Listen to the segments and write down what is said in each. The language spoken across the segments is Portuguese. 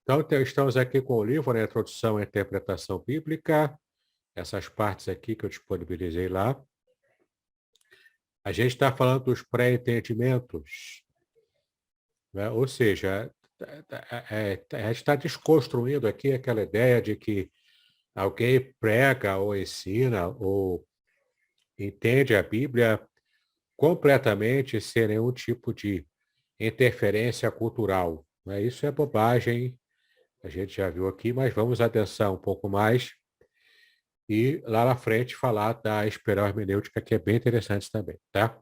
Então, estamos aqui com o livro, né, Introdução à Interpretação Bíblica, essas partes aqui que eu disponibilizei lá. A gente está falando dos pré-entendimentos, né? Ou seja, a gente está desconstruindo aqui aquela ideia de que alguém prega ou ensina ou entende a Bíblia completamente sem nenhum tipo de interferência cultural, né? Isso é bobagem, a gente já viu aqui, mas vamos adensar um pouco mais e lá na frente falar da espiral hermenêutica, que é bem interessante também, tá?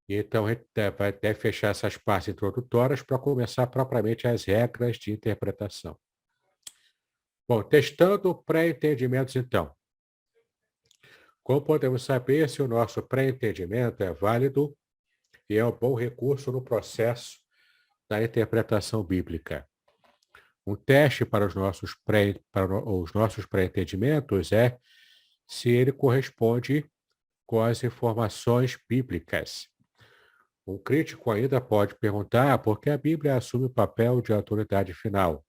Então, a gente vai até fechar essas partes introdutórias para começar propriamente as regras de interpretação. Bom, testando pré-entendimentos, então. Como podemos saber se o nosso pré-entendimento é válido e é um bom recurso no processo da interpretação bíblica? Um teste para os nossos pré-entendimentos é se ele corresponde com as informações bíblicas. Um crítico ainda pode perguntar por que a Bíblia assume o papel de autoridade final.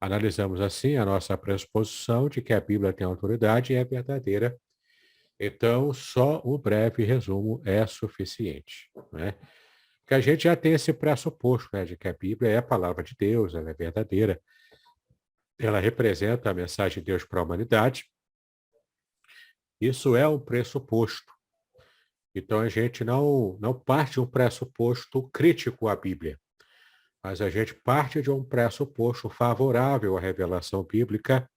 Analisamos assim a nossa pressuposição de que a Bíblia tem autoridade e é verdadeira. Então, só um breve resumo é suficiente, né? Porque a gente já tem esse pressuposto, né, de que a Bíblia é a palavra de Deus, ela é verdadeira, ela representa a mensagem de Deus para a humanidade. Isso é um pressuposto. Então, a gente não parte de um pressuposto crítico à Bíblia, mas a gente parte de um pressuposto favorável à revelação bíblica,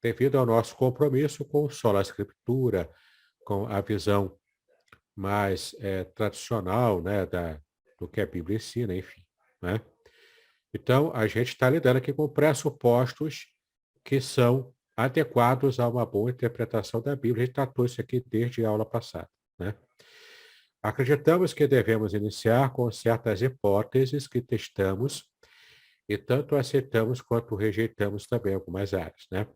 devido ao nosso compromisso com sola escritura, com a visão mais tradicional, né, do que a Bíblia ensina, enfim, né? Então, a gente está lidando aqui com pressupostos que são adequados a uma boa interpretação da Bíblia. A gente tratou isso aqui desde a aula passada, né? Acreditamos que devemos iniciar com certas hipóteses que testamos e tanto aceitamos quanto rejeitamos também algumas áreas, né?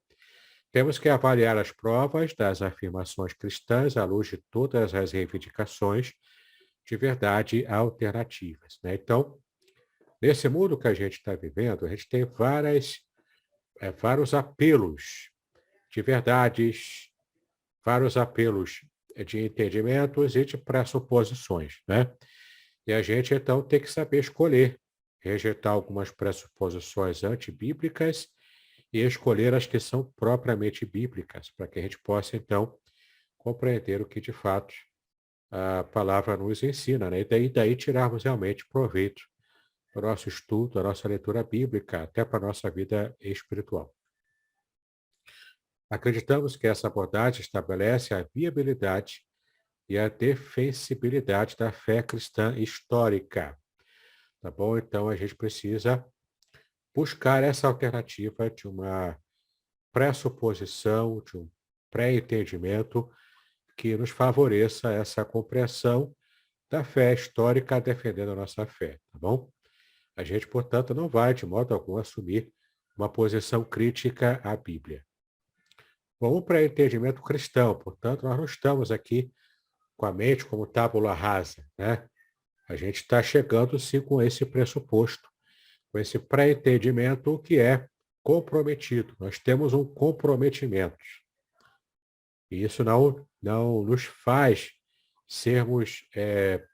Temos que avaliar as provas das afirmações cristãs à luz de todas as reivindicações de verdade alternativas, né? Então, nesse mundo que a gente está vivendo, a gente tem vários apelos de verdades, vários apelos de entendimentos e de pressuposições, né? E a gente, então, tem que saber escolher, rejeitar algumas pressuposições antibíblicas e escolher as que são propriamente bíblicas, para que a gente possa, então, compreender o que, de fato, a palavra nos ensina, né? E daí tirarmos realmente proveito para o nosso estudo, a nossa leitura bíblica, até para a nossa vida espiritual. Acreditamos que essa abordagem estabelece a viabilidade e a defensibilidade da fé cristã histórica, tá bom? Então, a gente precisa buscar essa alternativa de uma pressuposição, de um pré-entendimento que nos favoreça essa compreensão da fé histórica defendendo a nossa fé, tá bom? A gente, portanto, não vai, de modo algum, assumir uma posição crítica à Bíblia. Bom, um pré-entendimento cristão, portanto, nós não estamos aqui com a mente como tábula rasa, né? A gente está chegando, sim, com esse pressuposto, com esse pré-entendimento que é comprometido. Nós temos um comprometimento. E isso não nos faz sermos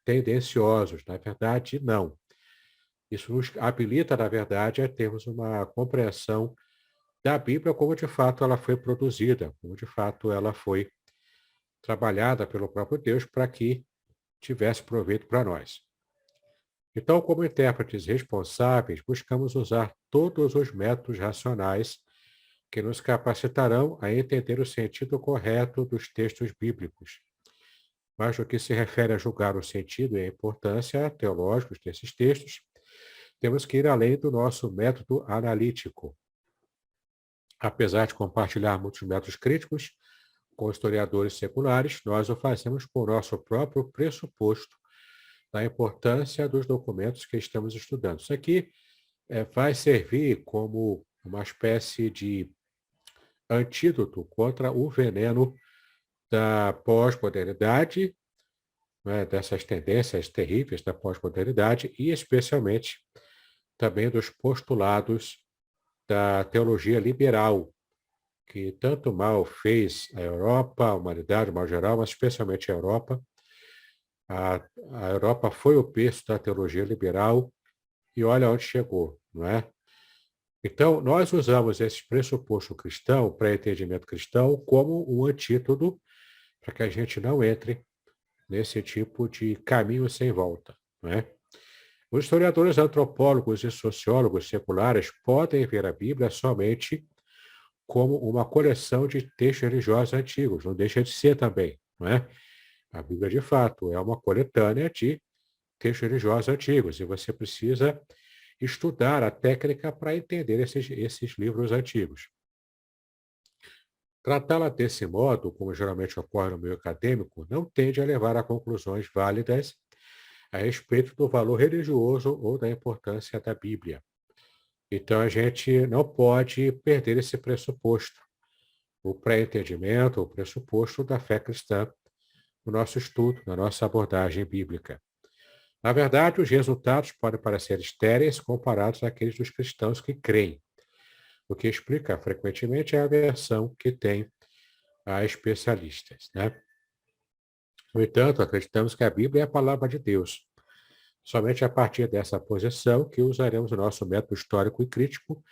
tendenciosos. Na verdade, não. Isso nos habilita, na verdade, a termos uma compreensão da Bíblia como de fato ela foi produzida, como de fato ela foi trabalhada pelo próprio Deus para que tivesse proveito para nós. Então, como intérpretes responsáveis, buscamos usar todos os métodos racionais que nos capacitarão a entender o sentido correto dos textos bíblicos. Mas no que se refere a julgar o sentido e a importância teológicos desses textos, temos que ir além do nosso método analítico. Apesar de compartilhar muitos métodos críticos com historiadores seculares, nós o fazemos com o nosso próprio pressuposto da importância dos documentos que estamos estudando. Isso aqui vai servir como uma espécie de antídoto contra o veneno da pós-modernidade, né, dessas tendências terríveis da pós-modernidade e, especialmente, também dos postulados da teologia liberal, que tanto mal fez a Europa, a humanidade, de modo geral, mas especialmente a Europa. A Europa foi o berço da teologia liberal e olha onde chegou, não é? Então, nós usamos esse pressuposto cristão, pré-entendimento cristão, como um antídoto para que a gente não entre nesse tipo de caminho sem volta, não é? Os historiadores antropólogos e sociólogos seculares podem ver a Bíblia somente como uma coleção de textos religiosos antigos, não deixa de ser também, não é? A Bíblia, de fato, é uma coletânea de textos religiosos antigos, e você precisa estudar a técnica para entender esses livros antigos. Tratá-la desse modo, como geralmente ocorre no meio acadêmico, não tende a levar a conclusões válidas a respeito do valor religioso ou da importância da Bíblia. Então, a gente não pode perder esse pressuposto, o pré-entendimento, o pressuposto da fé cristã no nosso estudo, na nossa abordagem bíblica. Na verdade, os resultados podem parecer estéreis comparados àqueles dos cristãos que creem, o que explica frequentemente a aversão que tem a especialistas, né? No entanto, acreditamos que a Bíblia é a palavra de Deus. Somente a partir dessa posição que usaremos o nosso método histórico e crítico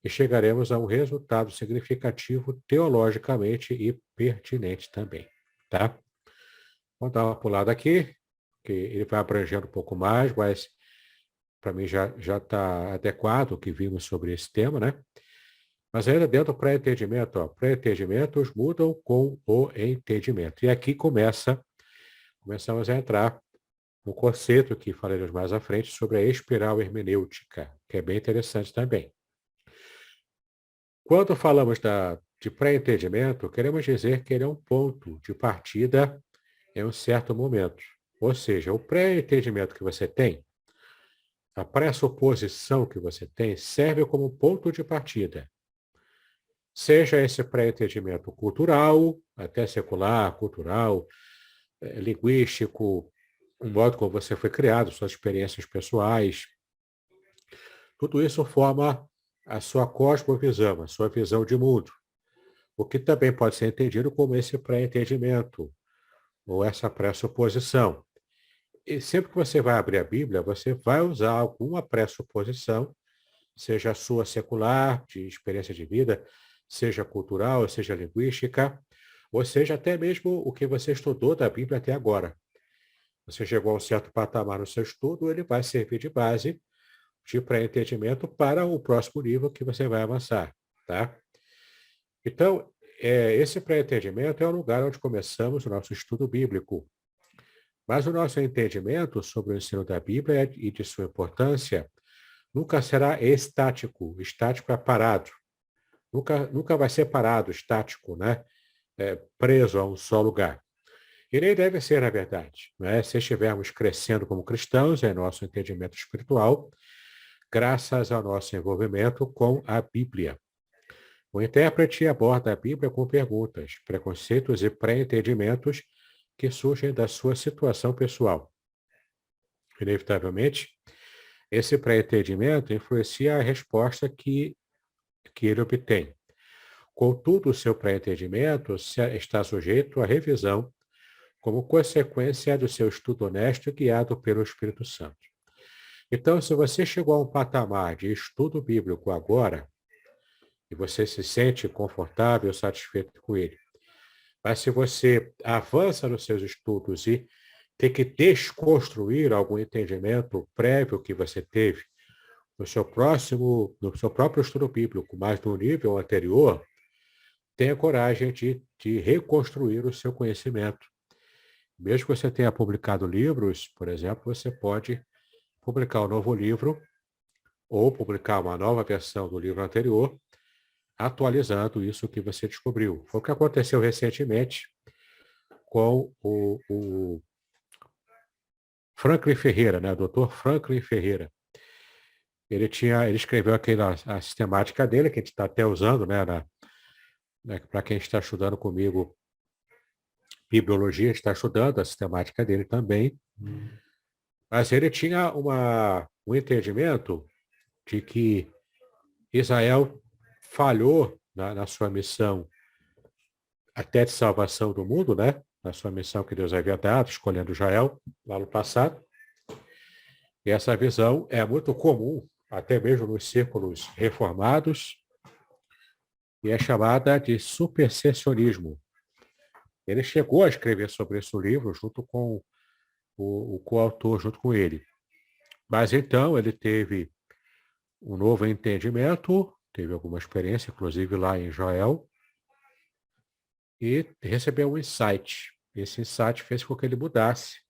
e chegaremos a um resultado significativo teologicamente e pertinente também, tá? Vamos dar uma pulada aqui, que ele vai abrangendo um pouco mais, mas para mim já está adequado o que vimos sobre esse tema, né? Mas ainda dentro do pré-entendimento, ó, pré-entendimentos mudam com o entendimento. E aqui começamos a entrar no conceito que falaremos mais à frente sobre a espiral hermenêutica, que é bem interessante também. Quando falamos de pré-entendimento, queremos dizer que ele é um ponto de partida em um certo momento. Ou seja, o pré-entendimento que você tem, a pressuposição que você tem, serve como ponto de partida. Seja esse pré-entendimento cultural, até secular, cultural, linguístico, o modo como você foi criado, suas experiências pessoais, tudo isso forma a sua cosmovisão, a sua visão de mundo, o que também pode ser entendido como esse pré-entendimento, ou essa pressuposição. E sempre que você vai abrir a Bíblia, você vai usar alguma pressuposição, seja a sua secular, de experiência de vida, seja cultural, seja linguística, ou seja até mesmo o que você estudou da Bíblia até agora. Você chegou a um certo patamar no seu estudo, ele vai servir de base, de pré-entendimento para o próximo nível que você vai avançar, tá? Então, esse pré-entendimento é o lugar onde começamos o nosso estudo bíblico. Mas o nosso entendimento sobre o ensino da Bíblia e de sua importância nunca será estático. Estático é parado. Nunca vai ser parado, estático, né? Preso a um só lugar. E nem deve ser, na verdade. Né? Se estivermos crescendo como cristãos em nosso entendimento espiritual, graças ao nosso envolvimento com a Bíblia. O intérprete aborda a Bíblia com perguntas, preconceitos e pré-entendimentos que surgem da sua situação pessoal. Inevitavelmente, esse pré-entendimento influencia a resposta que ele obtém. Contudo, o seu pré-entendimento está sujeito à revisão como consequência do seu estudo honesto e guiado pelo Espírito Santo. Então, se você chegou a um patamar de estudo bíblico agora, e você se sente confortável, satisfeito com ele, mas se você avança nos seus estudos e tem que desconstruir algum entendimento prévio que você teve no seu próprio estudo bíblico, mas no nível anterior, tenha coragem de reconstruir o seu conhecimento. Mesmo que você tenha publicado livros, por exemplo, você pode publicar um novo livro ou publicar uma nova versão do livro anterior, atualizando isso que você descobriu. Foi o que aconteceu recentemente com o Franklin Ferreira, né? O Dr. Franklin Ferreira. Ele escreveu a sistemática dele, que a gente está até usando, né, para quem está estudando comigo bibliologia, está estudando a sistemática dele também. Mas ele tinha um entendimento de que Israel falhou na sua missão até de salvação do mundo, né? Na sua missão que Deus havia dado, escolhendo Israel lá no passado. E essa visão é muito comum, até mesmo nos círculos reformados, e é chamada de supersessionismo. Ele chegou a escrever sobre esse livro junto com o coautor, junto com ele. Mas então ele teve um novo entendimento, teve alguma experiência, inclusive lá em Israel, e recebeu um insight. Esse insight fez com que ele mudasse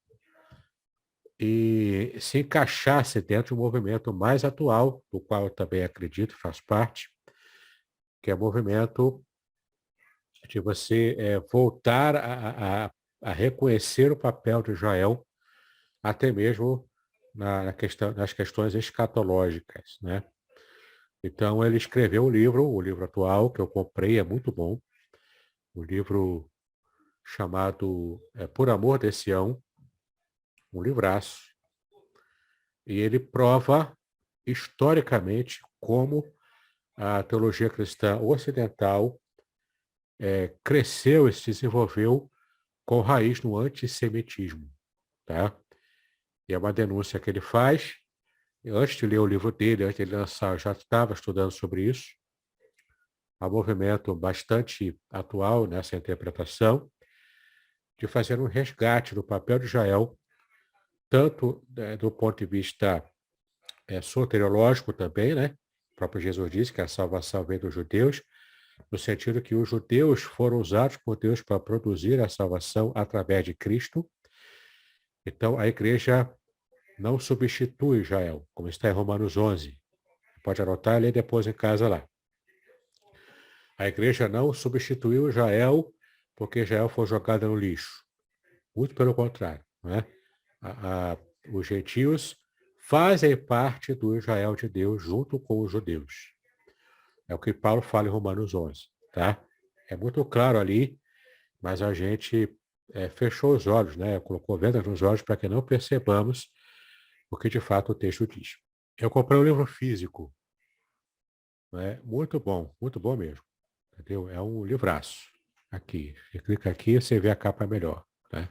e se encaixasse dentro de um movimento mais atual, do qual eu também acredito, faz parte, que é o movimento de você voltar a reconhecer o papel de Israel, até mesmo nas questões escatológicas, né? Então ele escreveu o livro atual, que eu comprei, é muito bom, um livro chamado Por Amor de Sião, um livraço, e ele prova historicamente como a teologia cristã ocidental cresceu e se desenvolveu com raiz no antissemitismo, tá? E é uma denúncia que ele faz. Antes de ler o livro dele, antes de ele lançar, eu já estava estudando sobre isso. Há um movimento bastante atual nessa interpretação de fazer um resgate do papel de Israel, tanto do ponto de vista soteriológico também, né? O próprio Jesus disse que a salvação vem dos judeus, no sentido que os judeus foram usados por Deus para produzir a salvação através de Cristo. Então, a igreja não substitui Israel, como está em Romanos 11. Pode anotar e ler depois em casa lá. A igreja não substituiu Israel porque Israel foi jogada no lixo. Muito pelo contrário, né? Os gentios fazem parte do Israel de Deus junto com os judeus. É o que Paulo fala em Romanos 11, tá? É muito claro ali, mas a gente fechou os olhos, né? Colocou vendas nos olhos para que não percebamos o que de fato o texto diz. Eu comprei um livro físico, né? Muito bom mesmo, entendeu? É um livraço. Aqui, você clica aqui e você vê a capa melhor, né?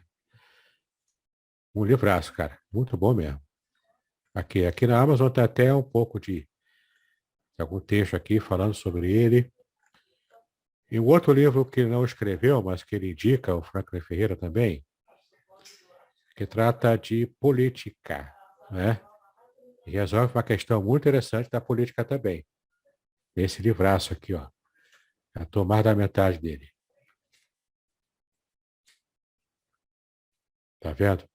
Um livraço, cara, muito bom mesmo. Aqui na Amazon tem até um pouco de algum texto aqui falando sobre ele. E um outro livro que ele não escreveu, mas que ele indica, o Franklin Ferreira também, que trata de política, né? E resolve uma questão muito interessante da política também. Esse livraço aqui, ó. A tomar da metade dele. Tá vendo?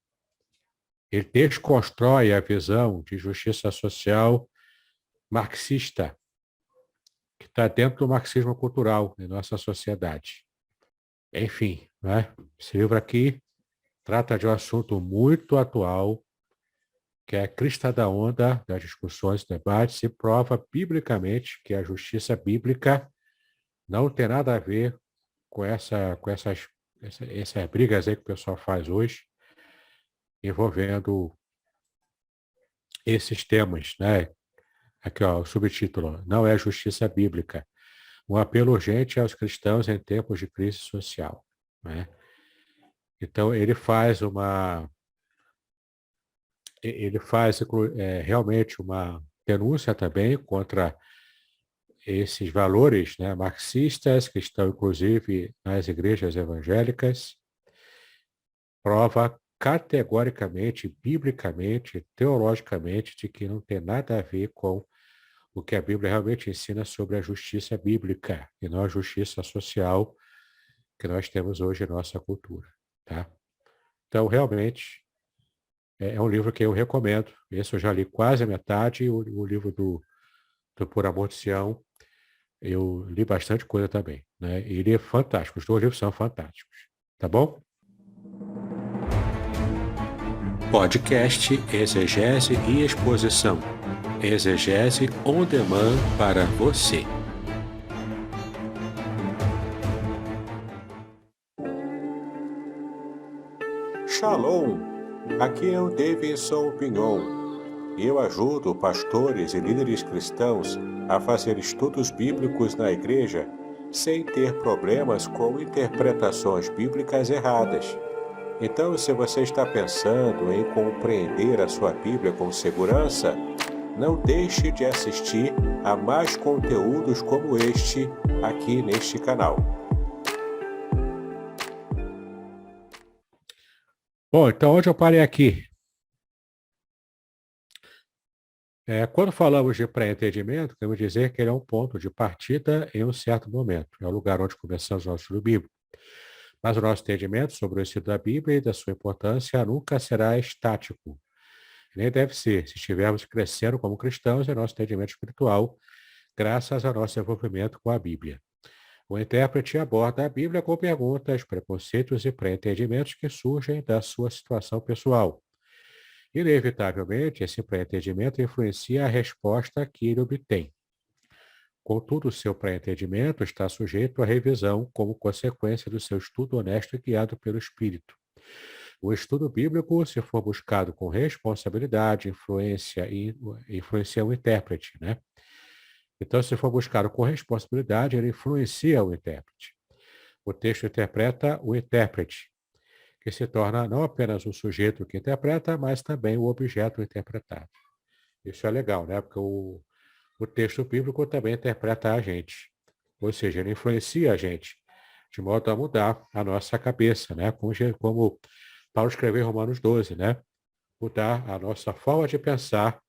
Ele desconstrói a visão de justiça social marxista, que está dentro do marxismo cultural em nossa sociedade. Enfim, né? Esse livro aqui trata de um assunto muito atual, que é a crista da onda das discussões e debates, e prova biblicamente que a justiça bíblica não tem nada a ver com essas brigas aí que o pessoal faz hoje, envolvendo esses temas, né? Aqui, ó, o subtítulo, não é justiça bíblica. Um apelo urgente aos cristãos em tempos de crise social, né? Então, ele faz realmente uma denúncia também contra esses valores, né, marxistas, que estão inclusive nas igrejas evangélicas, prova categoricamente, biblicamente, teologicamente, de que não tem nada a ver com o que a Bíblia realmente ensina sobre a justiça bíblica e não a justiça social que nós temos hoje em nossa cultura, tá? Então, realmente, é um livro que eu recomendo. Esse eu já li quase a metade, o livro do Por Amor de Sião, eu li bastante coisa também, né? E ele é fantástico, os dois livros são fantásticos, tá bom? Podcast Exegese e Exposição. Exegese on demand para você. Shalom! Aqui é o Davidson Pignon. e eu ajudo pastores e líderes cristãos a fazer estudos bíblicos na igreja sem ter problemas com interpretações bíblicas erradas. Então, se você está pensando em compreender a sua Bíblia com segurança, não deixe de assistir a mais conteúdos como este aqui neste canal. Bom, então onde eu parei aqui? Quando falamos de pré-entendimento, queremos dizer que ele é um ponto de partida em um certo momento. É o lugar onde começamos o nosso estudo bíblico. Mas o nosso entendimento sobre o ensino da Bíblia e da sua importância nunca será estático. Nem deve ser, se estivermos crescendo como cristãos em nosso entendimento espiritual, graças ao nosso envolvimento com a Bíblia. O intérprete aborda a Bíblia com perguntas, preconceitos e pré-entendimentos que surgem da sua situação pessoal. Inevitavelmente, esse pré-entendimento influencia a resposta que ele obtém. Contudo, seu pré-entendimento está sujeito à revisão como consequência do seu estudo honesto e guiado pelo Espírito. O estudo bíblico, se for buscado com responsabilidade, influencia o intérprete, né? Então, se for buscado com responsabilidade, ele influencia o intérprete. O texto interpreta o intérprete, que se torna não apenas o sujeito que interpreta, mas também o objeto interpretado. Isso é legal, né? Porque o texto bíblico também interpreta a gente. Ou seja, ele influencia a gente, de modo a mudar a nossa cabeça, né? Como Paulo escreveu em Romanos 12, né? Mudar a nossa forma de pensar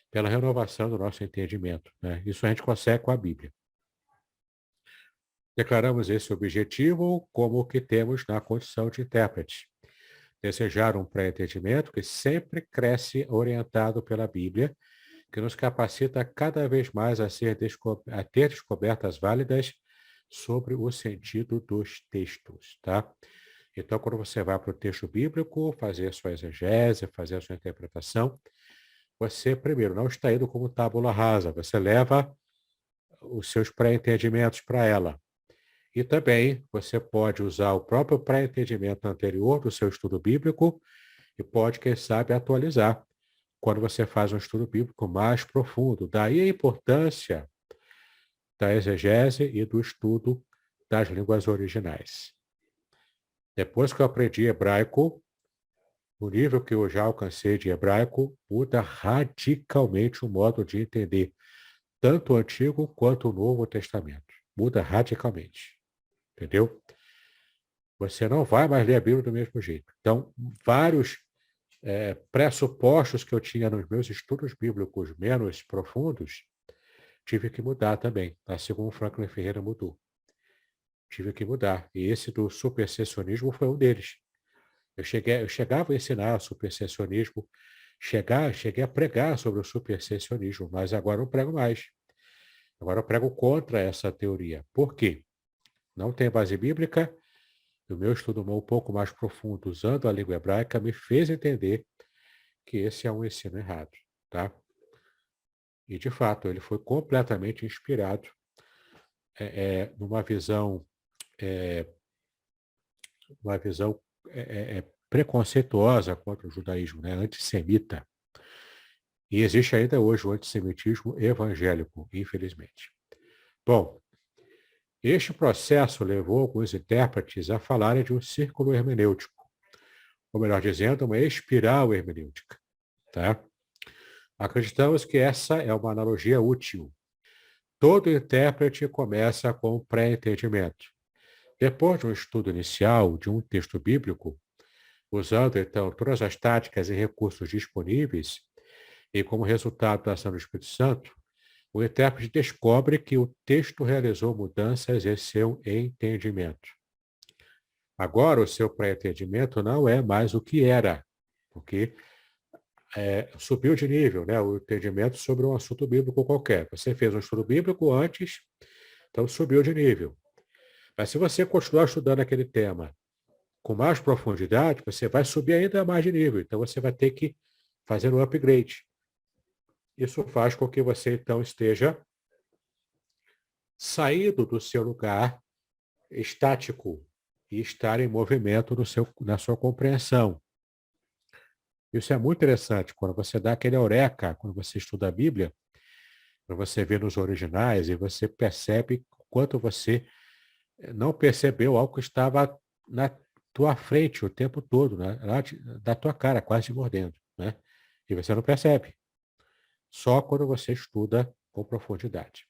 pela renovação do nosso entendimento, né? Isso a gente consegue com a Bíblia. Declaramos esse objetivo como o que temos na condição de intérprete. Desejar um pré-entendimento que sempre cresce orientado pela Bíblia, que nos capacita cada vez mais a ter descobertas válidas sobre o sentido dos textos, tá? Então, quando você vai para o texto bíblico, fazer a sua exegese, fazer a sua interpretação, você, primeiro, não está indo como tábula rasa, você leva os seus pré-entendimentos para ela. E também você pode usar o próprio pré-entendimento anterior do seu estudo bíblico e pode, quem sabe, atualizar quando você faz um estudo bíblico mais profundo. Daí a importância da exegese e do estudo das línguas originais. Depois que eu aprendi hebraico, o nível que eu já alcancei de hebraico muda radicalmente o modo de entender tanto o Antigo quanto o Novo Testamento. Muda radicalmente. Entendeu? Você não vai mais ler a Bíblia do mesmo jeito. Então, vários pressupostos que eu tinha nos meus estudos bíblicos menos profundos, tive que mudar também, assim como Franklin Ferreira mudou. Tive que mudar. E esse do supersessionismo foi um deles. Eu chegava a ensinar supersessionismo, cheguei a pregar sobre o supersessionismo, mas agora não prego mais. Agora eu prego contra essa teoria. Por quê? Não tem base bíblica. O meu estudo um pouco mais profundo, usando a língua hebraica, me fez entender que esse é um ensino errado, tá? E, de fato, ele foi completamente inspirado numa visão, preconceituosa contra o judaísmo, né? Antissemita. E existe ainda hoje o antissemitismo evangélico, infelizmente. Bom, este processo levou alguns intérpretes a falarem de um círculo hermenêutico, ou melhor dizendo, uma espiral hermenêutica, tá? Acreditamos que essa é uma analogia útil. Todo intérprete começa com um pré-entendimento. Depois de um estudo inicial de um texto bíblico, usando então todas as táticas e recursos disponíveis, e como resultado da ação do Espírito Santo, o intérprete descobre que o texto realizou mudanças em seu entendimento. Agora, o seu pré-entendimento não é mais o que era, porque subiu de nível, né, o entendimento sobre um assunto bíblico qualquer. Você fez um estudo bíblico antes, então subiu de nível. Mas se você continuar estudando aquele tema com mais profundidade, você vai subir ainda mais de nível. Então você vai ter que fazer um upgrade. Isso faz com que você então esteja saindo do seu lugar estático e estar em movimento na sua compreensão. Isso é muito interessante, quando você dá aquele eureka, quando você estuda a Bíblia, quando você vê nos originais e você percebe o quanto você não percebeu algo que estava na tua frente o tempo todo, né? Da tua cara, quase te mordendo, né? E você não percebe. Só quando você estuda com profundidade.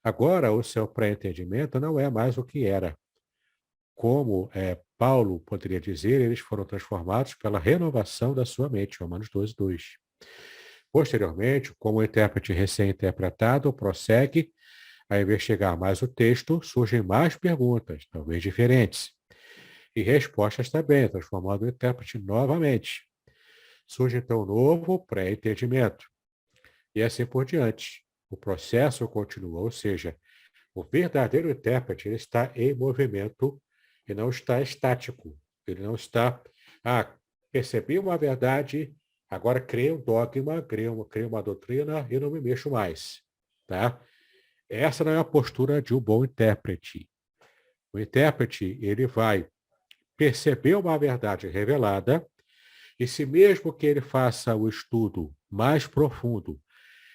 Agora, o seu pré-entendimento não é mais o que era. Como Paulo poderia dizer, eles foram transformados pela renovação da sua mente, Romanos 12, 2. Posteriormente, como o intérprete recém-interpretado prossegue a investigar mais o texto, surgem mais perguntas, talvez diferentes, e respostas também, transformando o intérprete novamente. Surge então um novo pré-entendimento, e assim por diante. O processo continua, ou seja, o verdadeiro intérprete ele está em movimento e não está estático. Ele não está, percebi uma verdade, agora criei um dogma, criei uma doutrina e não me mexo mais. Tá? Essa não é a postura de um bom intérprete. O intérprete ele vai perceber uma verdade revelada e se mesmo que ele faça o estudo mais profundo,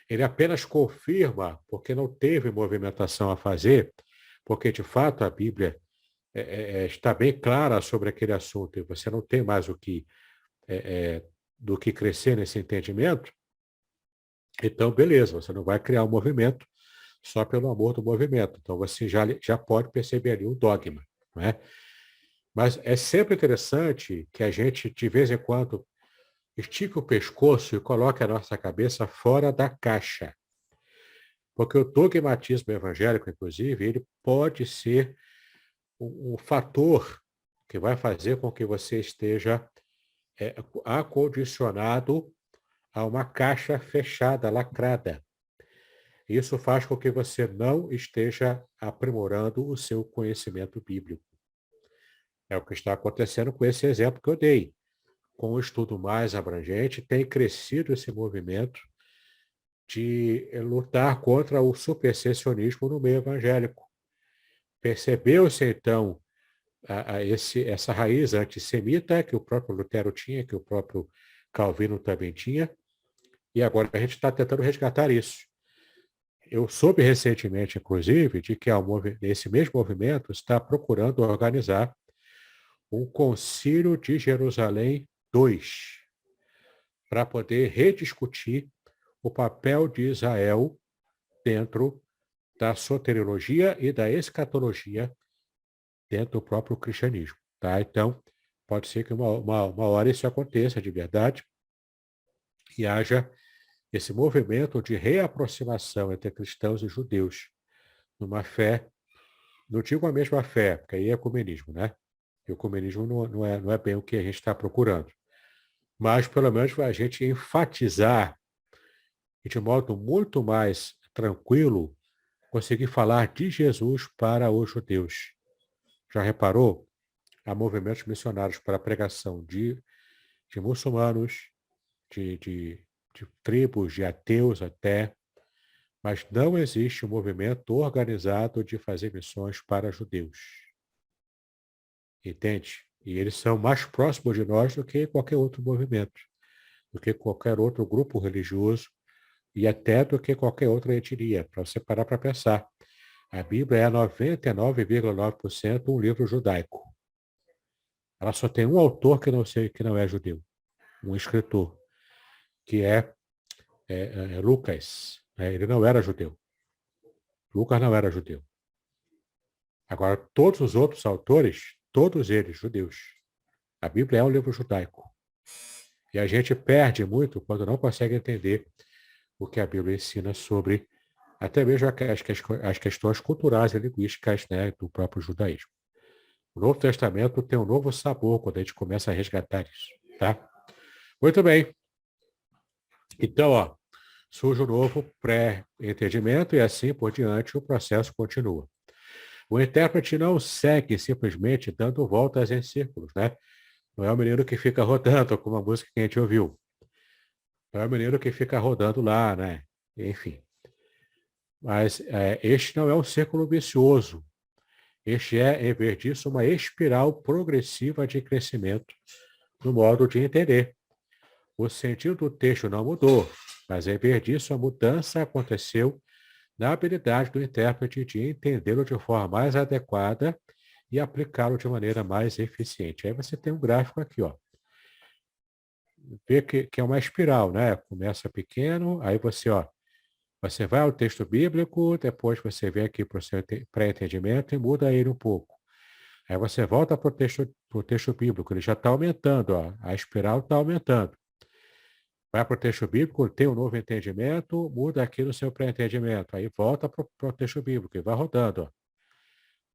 ele apenas confirma, porque não teve movimentação a fazer, porque de fato a Bíblia está bem clara sobre aquele assunto e você não tem mais do que crescer nesse entendimento, então beleza, você não vai criar um movimento só pelo amor do movimento. Então você já pode perceber ali o dogma. Não é? Mas é sempre interessante que a gente, de vez em quando, estique o pescoço e coloque a nossa cabeça fora da caixa. Porque o dogmatismo evangélico, inclusive, ele pode ser um fator que vai fazer com que você esteja acondicionado a uma caixa fechada, lacrada. Isso faz com que você não esteja aprimorando o seu conhecimento bíblico. É o que está acontecendo com esse exemplo que eu dei. Com o estudo mais abrangente, tem crescido esse movimento de lutar contra o supersessionismo no meio evangélico. Percebeu-se, então, essa raiz antissemita que o próprio Lutero tinha, que o próprio Calvino também tinha, e agora a gente está tentando resgatar isso. Eu soube recentemente, inclusive, de que esse mesmo movimento está procurando organizar um Concílio de Jerusalém II, para poder rediscutir o papel de Israel dentro da soteriologia e da escatologia dentro do próprio cristianismo. Tá? Então, pode ser que uma hora isso aconteça de verdade e haja esse movimento de reaproximação entre cristãos e judeus numa fé, não digo a mesma fé, porque aí é ecumenismo, né? E o ecumenismo não é bem o que a gente está procurando. Mas, pelo menos, a gente enfatizar e de modo muito mais tranquilo conseguir falar de Jesus para os judeus. Já reparou? Há movimentos missionários para a pregação de muçulmanos, de tribos, de ateus até, mas não existe um movimento organizado de fazer missões para judeus. Entende? E eles são mais próximos de nós do que qualquer outro movimento, do que qualquer outro grupo religioso e até do que qualquer outra etnia, para você parar para pensar. A Bíblia é 99,9% um livro judaico. Ela só tem um autor que não é judeu, um escritor, que é Lucas. Ele não era judeu. Lucas não era judeu. Agora, todos os outros autores, todos eles judeus. A Bíblia é um livro judaico. E a gente perde muito quando não consegue entender o que a Bíblia ensina sobre até mesmo as questões culturais e linguísticas, né, do próprio judaísmo. O Novo Testamento tem um novo sabor quando a gente começa a resgatar isso, tá? Muito bem. Então, surge um novo pré-entendimento e assim por diante o processo continua. O intérprete não segue simplesmente dando voltas em círculos, né? Não é o menino que fica rodando, como a música que a gente ouviu. Não é o menino que fica rodando lá, né? Enfim. Mas este não é um círculo vicioso. Este é, em vez disso, uma espiral progressiva de crescimento no modo de entender. o sentido do texto não mudou, mas em vez disso a mudança aconteceu na habilidade do intérprete de entendê-lo de forma mais adequada e aplicá-lo de maneira mais eficiente. Aí você tem um gráfico aqui, ó. Vê que é uma espiral, né? Começa pequeno, aí você vai ao texto bíblico, depois você vem aqui para o seu pré-entendimento e muda ele um pouco. Aí você volta para o texto bíblico, ele já está aumentando, ó. A espiral está aumentando. Vai para o texto bíblico, tem um novo entendimento, muda aqui no seu pré-entendimento. Aí volta para o texto bíblico e vai rodando, ó.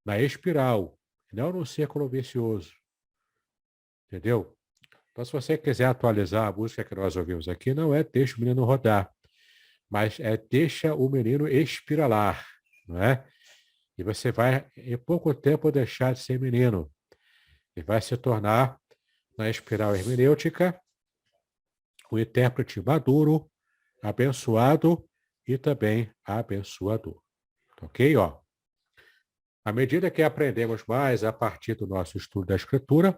Na espiral, não no círculo vicioso. Entendeu? Então, se você quiser atualizar a música que nós ouvimos aqui, não é Deixa o Menino Rodar, mas é Deixa o Menino Espiralar, não é? E você vai, em pouco tempo, deixar de ser menino. E vai se tornar, na espiral hermenêutica, um intérprete maduro, abençoado e também abençoador. Ok? Ó. À medida que aprendemos mais a partir do nosso estudo da Escritura,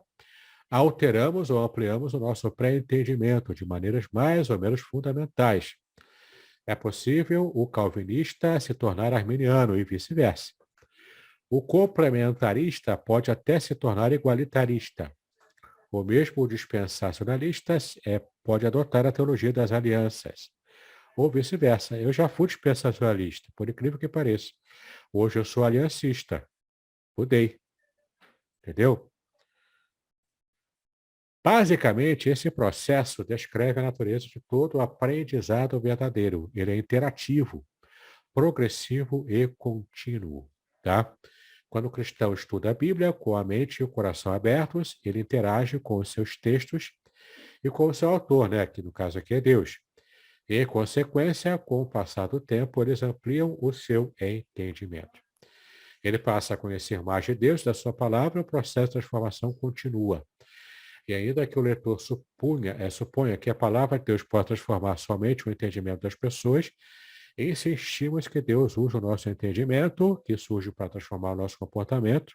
alteramos ou ampliamos o nosso pré-entendimento de maneiras mais ou menos fundamentais. É possível o calvinista se tornar arminiano e vice-versa. O complementarista pode até se tornar igualitarista. O mesmo o dispensacionalista pode adotar a teologia das alianças. Ou vice-versa. Eu já fui dispensacionalista, por incrível que pareça. Hoje eu sou aliancista. Mudei. Entendeu? Basicamente, esse processo descreve a natureza de todo o aprendizado verdadeiro. Ele é interativo, progressivo e contínuo. Tá? Quando o cristão estuda a Bíblia com a mente e o coração abertos, ele interage com os seus textos e com o seu autor, né? Que no caso aqui é Deus. E, em consequência, com o passar do tempo, eles ampliam o seu entendimento. Ele passa a conhecer mais de Deus, da sua palavra, e o processo de transformação continua. E ainda que o leitor suponha que a palavra de Deus pode transformar somente o entendimento das pessoas, insistimos que Deus usa o nosso entendimento, que surge para transformar o nosso comportamento,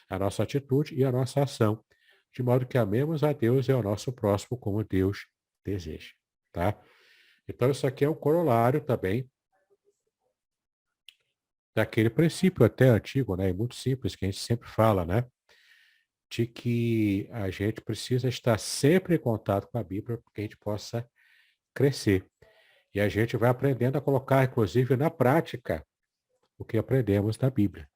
a nossa atitude e a nossa ação, de modo que amemos a Deus e ao nosso próximo como Deus deseja. Tá? Então, isso aqui é um corolário também daquele princípio até antigo, né, e muito simples, que a gente sempre fala, né, de que a gente precisa estar sempre em contato com a Bíblia para que a gente possa crescer. E a gente vai aprendendo a colocar, inclusive, na prática o que aprendemos da Bíblia.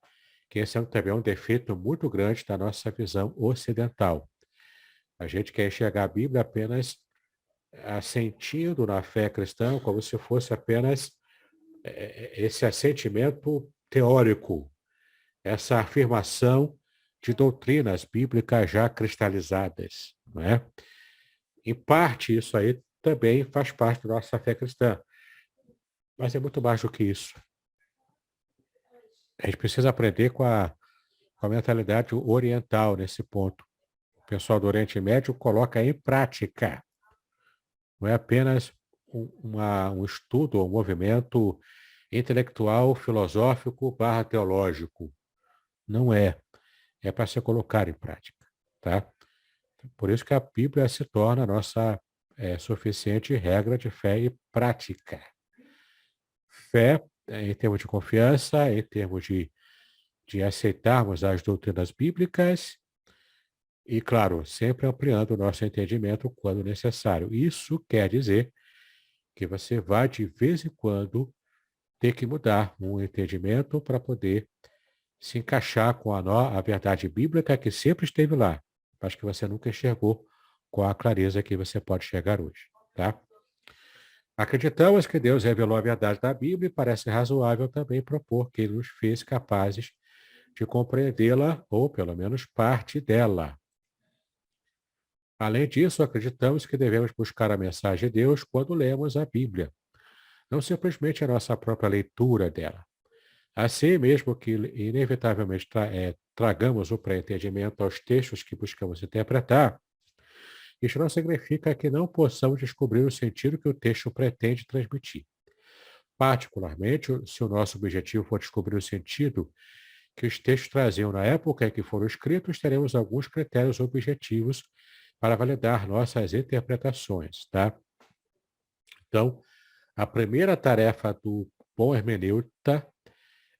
Que esse é também um defeito muito grande da nossa visão ocidental. A gente quer enxergar a Bíblia apenas assentindo na fé cristã, como se fosse apenas esse assentimento teórico, essa afirmação de doutrinas bíblicas já cristalizadas. Não é? Em parte, isso aí também faz parte da nossa fé cristã. Mas é muito mais do que isso. A gente precisa aprender com a mentalidade oriental nesse ponto. O pessoal do Oriente Médio coloca em prática. Não é apenas um estudo ou um movimento intelectual, filosófico, teológico. Não é. É para se colocar em prática. Tá? Por isso que a Bíblia se torna a nossa suficiente regra de fé e prática. Fé em termos de confiança, em termos de aceitarmos as doutrinas bíblicas e, claro, sempre ampliando o nosso entendimento quando necessário. Isso quer dizer que você vai, de vez em quando, ter que mudar um entendimento para poder se encaixar com a verdade bíblica que sempre esteve lá, mas que você nunca enxergou com a clareza que você pode chegar hoje. Tá? Acreditamos que Deus revelou a verdade da Bíblia e parece razoável também propor que Ele nos fez capazes de compreendê-la, ou pelo menos parte dela. Além disso, acreditamos que devemos buscar a mensagem de Deus quando lemos a Bíblia, não simplesmente a nossa própria leitura dela. Assim, mesmo que inevitavelmente tragamos o pré-entendimento aos textos que buscamos interpretar, isso não significa que não possamos descobrir o sentido que o texto pretende transmitir. Particularmente, se o nosso objetivo for descobrir o sentido que os textos traziam na época em que foram escritos, teremos alguns critérios objetivos para validar nossas interpretações, tá? Então, a primeira tarefa do bom hermeneuta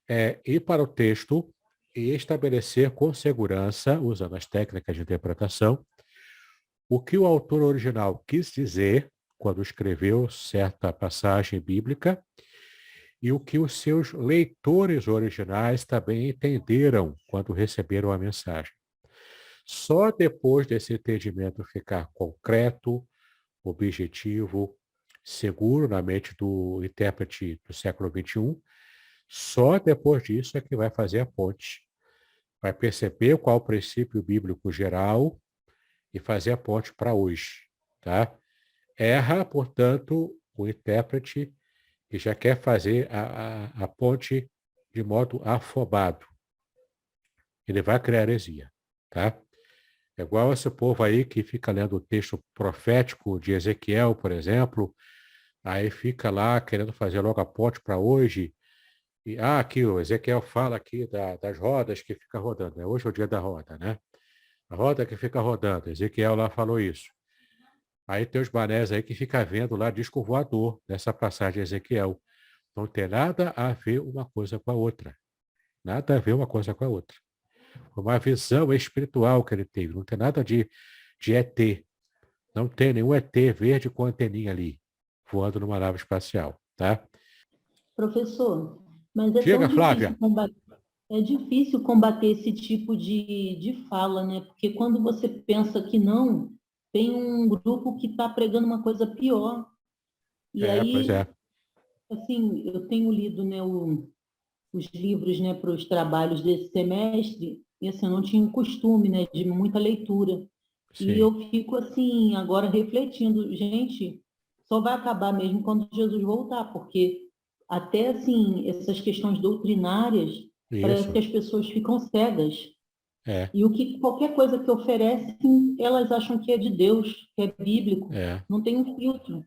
é ir para o texto e estabelecer com segurança, usando as técnicas de interpretação, o que o autor original quis dizer quando escreveu certa passagem bíblica e o que os seus leitores originais também entenderam quando receberam a mensagem. Só depois desse entendimento ficar concreto, objetivo, seguro na mente do intérprete do século XXI, só depois disso é que vai fazer a ponte. Vai perceber qual o princípio bíblico geral e fazer a ponte para hoje, tá? Erra, portanto, o intérprete que já quer fazer a ponte de modo afobado. Ele vai criar heresia, tá? É igual esse povo aí que fica lendo o texto profético de Ezequiel, por exemplo, aí fica lá querendo fazer logo a ponte para hoje. E, aqui o Ezequiel fala aqui das rodas que fica rodando. Né? Hoje é o dia da roda, né? A roda que fica rodando. Ezequiel lá falou isso. Aí tem os banés aí que fica vendo lá disco voador nessa passagem de Ezequiel. Não tem nada a ver uma coisa com a outra. Nada a ver uma coisa com a outra. Uma visão espiritual que ele teve. Não tem nada de ET. Não tem nenhum ET verde com anteninha ali, voando numa nave espacial, tá? Professor, mas é tão Diga, difícil Flávia. combater, é difícil combater esse tipo de fala, né? Porque quando você pensa que não, tem um grupo que está pregando uma coisa pior. E Pois aí, é. assim, eu tenho lido, né, os livros, né, para os trabalhos desse semestre, e assim, eu não tinha o costume, né, de muita leitura. E Sim. eu fico assim, agora refletindo, gente, só vai acabar mesmo quando Jesus voltar, porque até assim, essas questões doutrinárias, parece que Isso. as pessoas ficam cegas. É. E o que qualquer coisa que oferecem, elas acham que é de Deus, que é bíblico, É. não tem um filtro.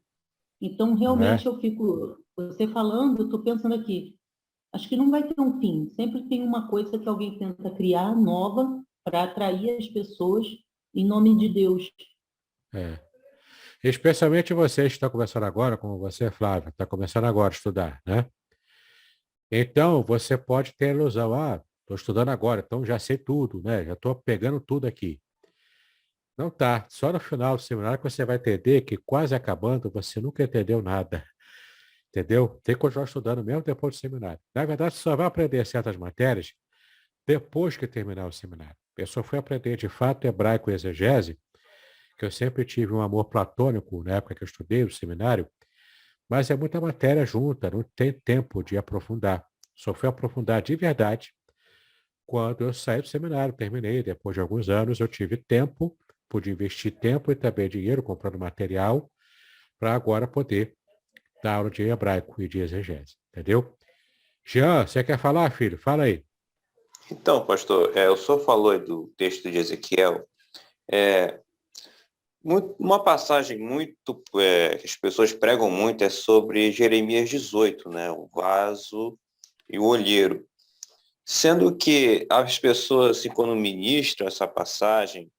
Então, Não realmente é? eu fico, você falando, eu estou pensando aqui, acho que não vai ter um fim. Sempre tem uma coisa que alguém tenta criar nova para atrair as pessoas em nome de Deus. É. Especialmente você que está começando agora, como você, Flávia, está começando agora a estudar, né? Então, você pode ter a ilusão, estou estudando agora, então já sei tudo, né? Já estou pegando tudo aqui. Não tá. Só no final do seminário que você vai entender que quase acabando, você nunca entendeu nada. Entendeu? Tem que continuar estudando mesmo depois do seminário. Na verdade, você só vai aprender certas matérias depois que terminar o seminário. Eu só fui aprender de fato hebraico e exegese, que eu sempre tive um amor platônico na época que eu estudei o seminário, mas é muita matéria junta, não tem tempo de aprofundar. Só fui aprofundar de verdade quando eu saí do seminário, terminei. Depois de alguns anos, eu tive tempo, pude investir tempo e também dinheiro comprando material para agora poder dar aula de hebraico e de exegese, entendeu? Jean, você quer falar, filho? Fala aí. Então, pastor, o senhor falou aí do texto de Ezequiel. É, uma passagem muito que as pessoas pregam muito é sobre Jeremias 18, né? O vaso e o olheiro. Sendo que as pessoas, assim, quando ministram essa passagem,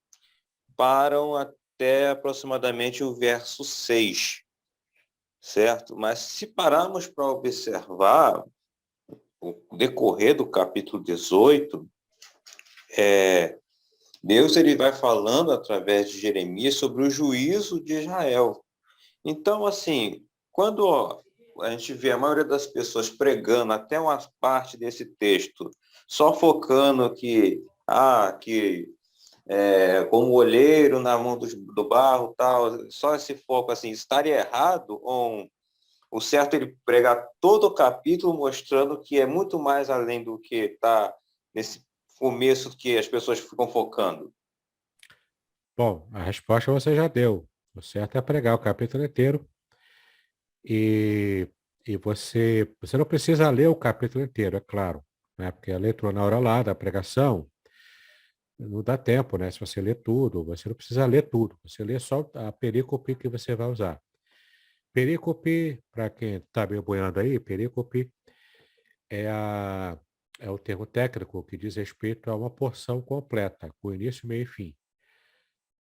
param até aproximadamente o verso 6, certo? Mas se pararmos para observar o decorrer do capítulo 18, Deus ele vai falando através de Jeremias sobre o juízo de Israel. Então, assim, quando a gente vê a maioria das pessoas pregando até uma parte desse texto, só focando como olheiro na mão do barro, tal, só esse foco assim, estaria errado, ou o certo é ele pregar todo o capítulo mostrando que é muito mais além do que está nesse começo que as pessoas ficam focando. Bom, a resposta você já deu. O certo é pregar o capítulo inteiro e, e você não precisa ler o capítulo inteiro, é claro, né? Porque a leitura na hora lá da pregação não dá tempo, né? Se você ler tudo, você não precisa ler tudo. Você lê só a perícope que você vai usar. Perícope, para quem está me boiando aí, perícope é, a, é o termo técnico que diz respeito a uma porção completa, com início, meio e fim.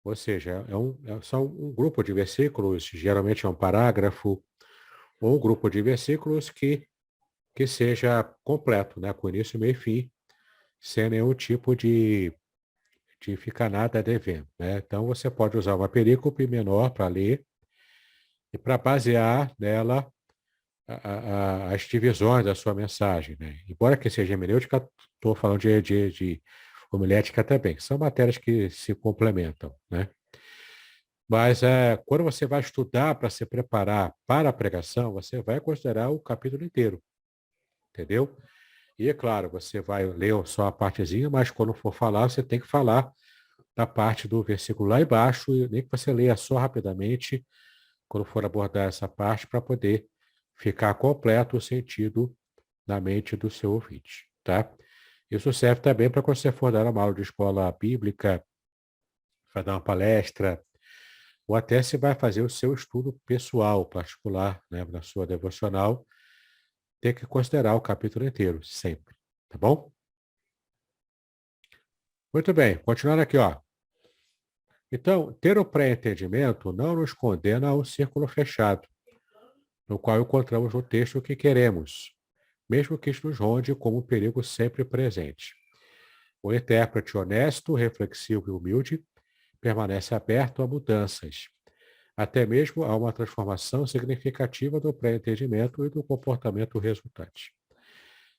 Ou seja, são um grupo de versículos, geralmente é um parágrafo, ou um grupo de versículos que seja completo, né? Com início, meio e fim, sem nenhum tipo de ficar nada devendo, né? Então, você pode usar uma perícope menor para ler e para basear nela as divisões da sua mensagem, né? Embora que seja hermenêutica, estou falando de homilética também, que são matérias que se complementam, né? Mas quando você vai estudar para se preparar para a pregação, você vai considerar o capítulo inteiro, entendeu? E é claro, você vai ler só a partezinha, mas quando for falar, você tem que falar da parte do versículo lá embaixo, e nem que você leia só rapidamente, quando for abordar essa parte, para poder ficar completo o sentido na mente do seu ouvinte, tá? Isso serve também para quando você for dar uma aula de escola bíblica, vai dar uma palestra, ou até se vai fazer o seu estudo pessoal, particular, né, na sua devocional, tem que considerar o capítulo inteiro, sempre, tá bom? Muito bem, continuando aqui, ó. Então, ter o pré-entendimento não nos condena ao círculo fechado, no qual encontramos no texto o que queremos, mesmo que isso nos ronde como um perigo sempre presente. O intérprete honesto, reflexivo e humilde permanece aberto a mudanças, até mesmo a uma transformação significativa do pré-entendimento e do comportamento resultante.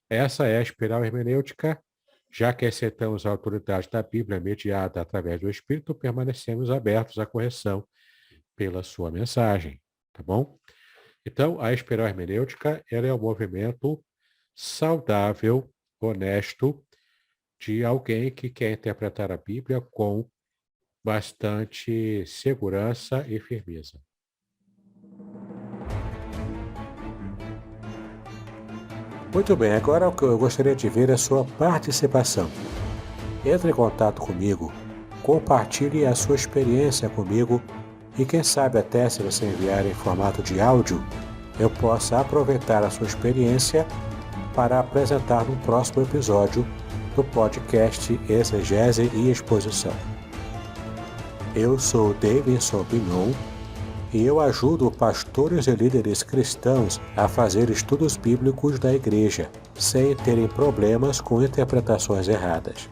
Essa é a espiral hermenêutica. Já que aceitamos a autoridade da Bíblia mediada através do Espírito, permanecemos abertos à correção pela sua mensagem, tá bom? Então, a espiral hermenêutica, ela é um movimento saudável, honesto, de alguém que quer interpretar a Bíblia com bastante segurança e firmeza. Muito bem, agora o que eu gostaria de ver é a sua participação. Entre em contato comigo, compartilhe a sua experiência comigo e quem sabe até se você enviar em formato de áudio, eu possa aproveitar a sua experiência para apresentar no próximo episódio do podcast Exegese e Exposição. Eu sou Davidson Pignon e eu ajudo pastores e líderes cristãos a fazer estudos bíblicos da igreja, sem terem problemas com interpretações erradas.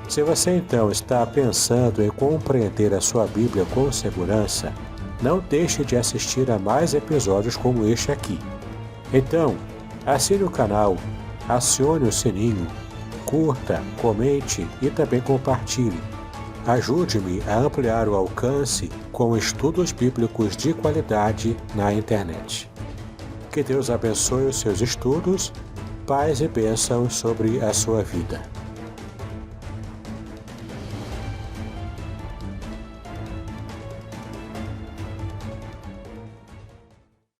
Se você então está pensando em compreender a sua Bíblia com segurança, não deixe de assistir a mais episódios como este aqui. Então, assine o canal, acione o sininho, curta, comente e também compartilhe. Ajude-me a ampliar o alcance com estudos bíblicos de qualidade na internet. Que Deus abençoe os seus estudos, paz e bênçãos sobre a sua vida.